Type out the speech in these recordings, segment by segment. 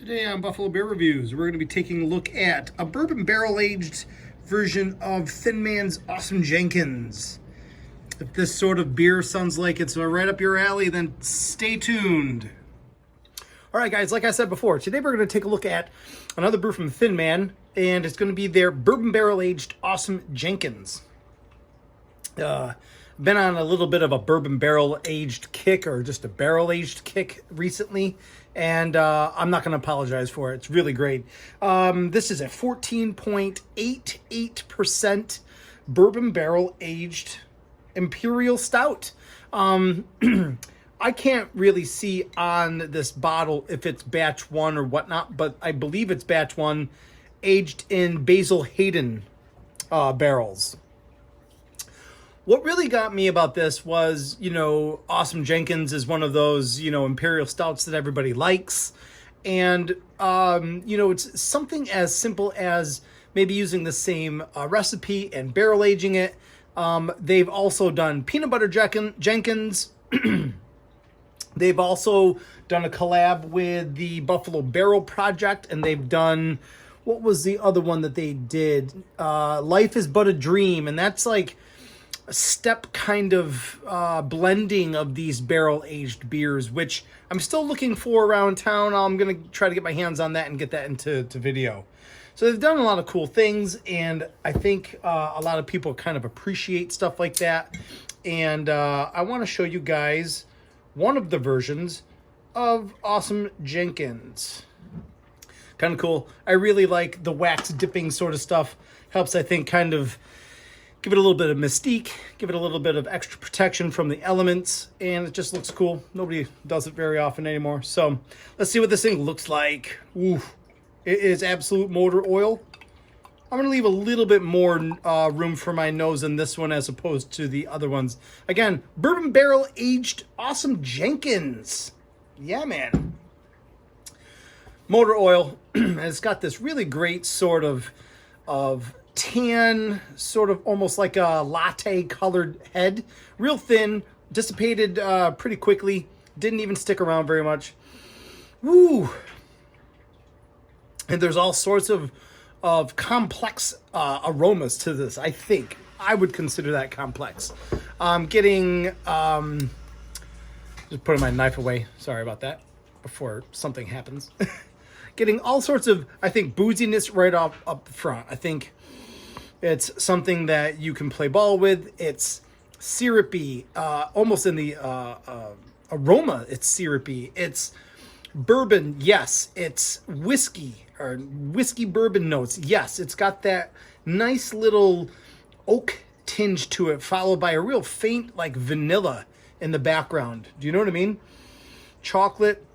Today on Buffalo Beer Reviews, we're going to be taking a look at a bourbon barrel-aged version of Thin Man's Awesome Jenkins. If this sort of beer sounds like it's right up your alley, then stay tuned. All right, guys, like I said before, today we're going to take a look at another brew from Thin Man, and it's going to be their bourbon barrel-aged Awesome Jenkins. Been on a little bit of a bourbon barrel-aged kick, or just a barrel-aged kick recently, and I'm not going to apologize for it. It's really great. This is a 14.88% bourbon barrel-aged Imperial Stout. I can't really see on this bottle if it's batch one or whatnot, but I believe it's batch one, aged in Basil Hayden barrels. What really got me about this was, Awesome Jenkins is one of those, Imperial Stouts that everybody likes. And, it's something as simple as maybe using the same recipe and barrel aging it. They've also done Peanut Butter Jenkins. They've also done a collab with the Buffalo Barrel Project, and they've done, what was the other one that they did? Life is But a Dream, and that's like a step kind of blending of these barrel-aged beers, which I'm still looking for around town. I'm going to try to get my hands on that and get that into video. So they've done a lot of cool things, and I think a lot of people kind of appreciate stuff like that. And I want to show you guys one of the versions of Awesome Jenkins. Kind of cool. I really like the wax dipping sort of stuff. Helps, I think, kind of give it a little bit of mystique, give it a little bit of extra protection from the elements, and it just looks cool. Nobody does it very often anymore. So let's see what this thing looks like. Ooh, it is absolute motor oil. I'm going to leave a little bit more room for my nose in this one as opposed to the other ones. Again, bourbon barrel aged Awesome Jenkins. Yeah, man. Motor oil. And it's got this really great sort of tan, sort of almost like a latte colored head. Real thin, dissipated pretty quickly. Didn't even stick around very much. Woo! And there's all sorts of complex aromas to this. I think I would consider that complex. Getting just putting my knife away. Sorry about that. Before something happens. Getting all sorts of, I think, booziness right up front. I think it's something that you can play ball with. It's syrupy, almost in the aroma. It's syrupy. It's bourbon, yes. It's whiskey or whiskey bourbon notes, yes. It's got that nice little oak tinge to it, followed by a real faint like vanilla in the background. Do you know what I mean? Chocolate,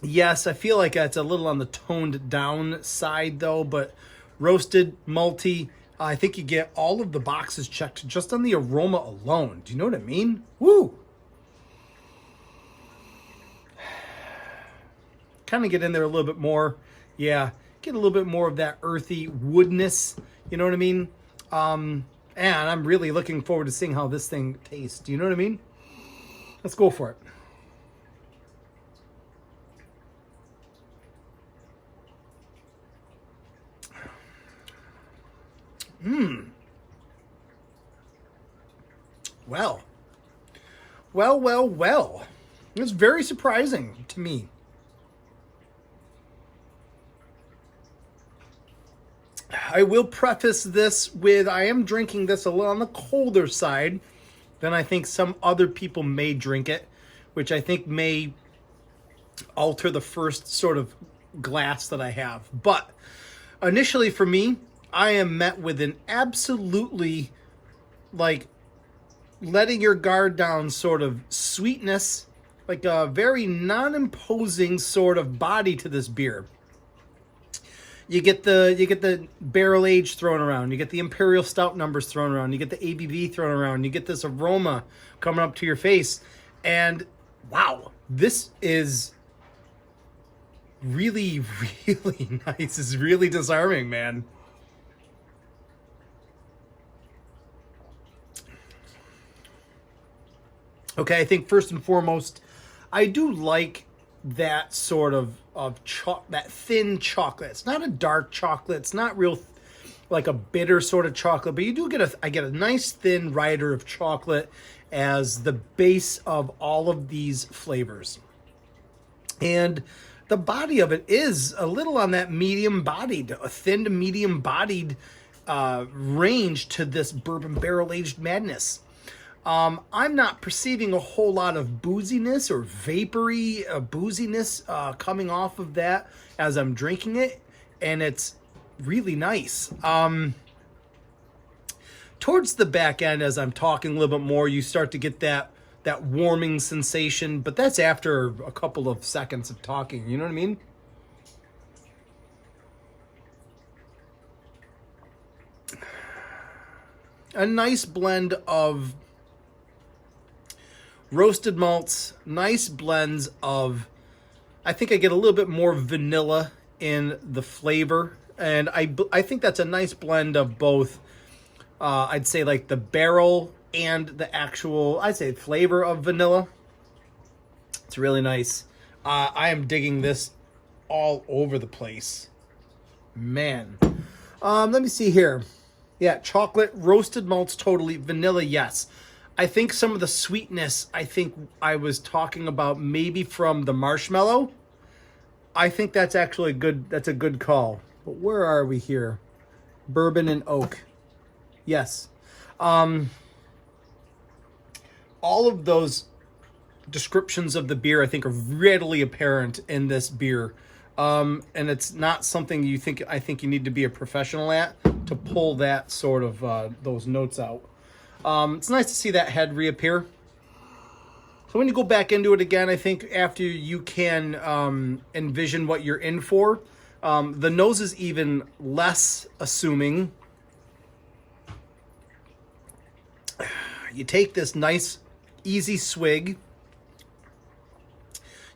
yes. I feel like that's a little on the toned down side though, but roasted, malty. I think you get all of the boxes checked just on the aroma alone. Do you know what I mean? Woo! Kind of get in there a little bit more. Yeah, get a little bit more of that earthy woodness. You know what I mean? And I'm really looking forward to seeing how this thing tastes. Do you know what I mean? Let's go for it. Well. It's very surprising to me. I will preface this with I am drinking this a little on the colder side than I think some other people may drink it, which I think may alter the first sort of glass that I have. But initially for me, I am met with an absolutely like letting your guard down sort of sweetness, like a very non-imposing sort of body to this beer. You get the barrel age thrown around. You get the Imperial Stout numbers thrown around. You get the ABV thrown around. You get this aroma coming up to your face. And wow, this is really, really nice. It's really disarming, man. Okay, I think first and foremost, I do like that sort of that thin chocolate. It's not a dark chocolate. It's not real like a bitter sort of chocolate, but you do get I get a nice thin rider of chocolate as the base of all of these flavors. And the body of it is a little on that medium bodied, a thin to medium bodied range to this bourbon barrel aged madness. I'm not perceiving a whole lot of booziness or vapory booziness coming off of that as I'm drinking it, and it's really nice. Towards the back end, as I'm talking a little bit more, you start to get that warming sensation, but that's after a couple of seconds of talking. You know what I mean? A nice blend of roasted malts, nice blends of, I think I get a little bit more vanilla in the flavor, and I think that's a nice blend of both, I'd say like the barrel and the actual, I'd say flavor of vanilla. It's really nice. I am digging this all over the place. Man. Let me see here. Yeah, chocolate, roasted malts, totally. Vanilla, yes. I think some of the sweetness, I think I was talking about maybe from the marshmallow. I think that's actually that's a good call. But where are we here? Bourbon and oak. Yes. All of those descriptions of the beer, I think, are readily apparent in this beer. And it's not something I think you need to be a professional at to pull that sort of, those notes out. It's nice to see that head reappear. So when you go back into it again, I think after you can envision what you're in for, the nose is even less assuming. You take this nice, easy swig.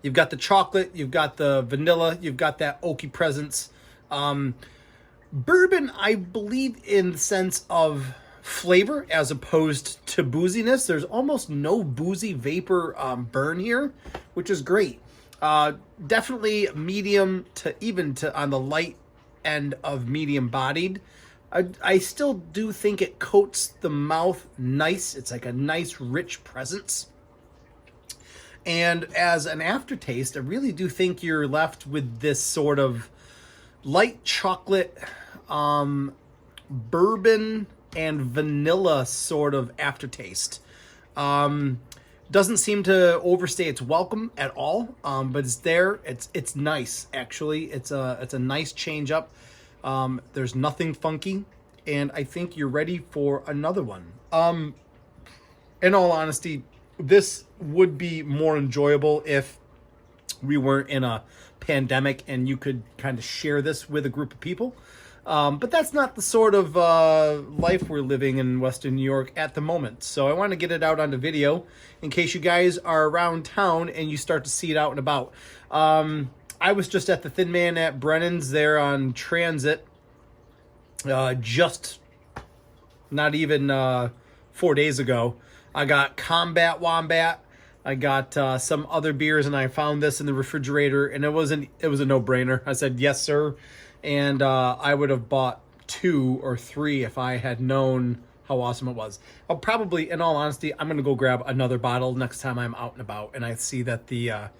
You've got the chocolate, you've got the vanilla, you've got that oaky presence. Bourbon, I believe, in the sense of flavor as opposed to booziness. There's almost no boozy vapor burn here, which is great. Definitely medium to even to on the light end of medium bodied. I still do think it coats the mouth nice. It's like a nice rich presence. And as an aftertaste, I really do think you're left with this sort of light chocolate, bourbon and vanilla sort of aftertaste. Doesn't seem to overstay its welcome at all, but it's there. It's nice, actually. It's a nice change up. There's nothing funky, and I think you're ready for another one. In all honesty, this would be more enjoyable if we weren't in a pandemic and you could kind of share this with a group of people. But that's not the sort of life we're living in Western New York at the moment. So I want to get it out on the video in case you guys are around town and you start to see it out and about. I was just at the Thin Man at Brennan's there on Transit just not even 4 days ago. I got Combat Wombat. I got some other beers, and I found this in the refrigerator, and it was a no-brainer. I said, yes, sir. And I would have bought 2 or 3 if I had known how awesome it was. I'll probably, in all honesty, I'm going to go grab another bottle next time I'm out and about, and I see that the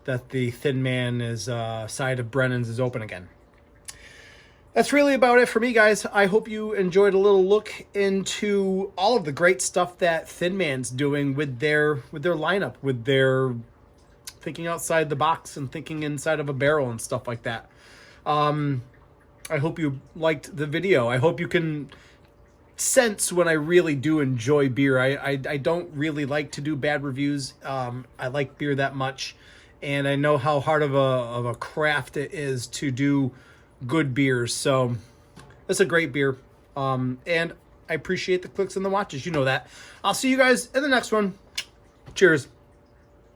Thin Man side of Brennan's is open again. That's really about it for me, guys. I hope you enjoyed a little look into all of the great stuff that Thin Man's doing with their lineup, with their thinking outside the box and thinking inside of a barrel and stuff like that. I hope you liked the video. I hope you can sense when I really do enjoy beer. I don't really like to do bad reviews. I like beer that much, and I know how hard of a craft it is to do good beers. So it's a great beer, and I appreciate the clicks and the watches. You know that. I'll see you guys in the next one. Cheers.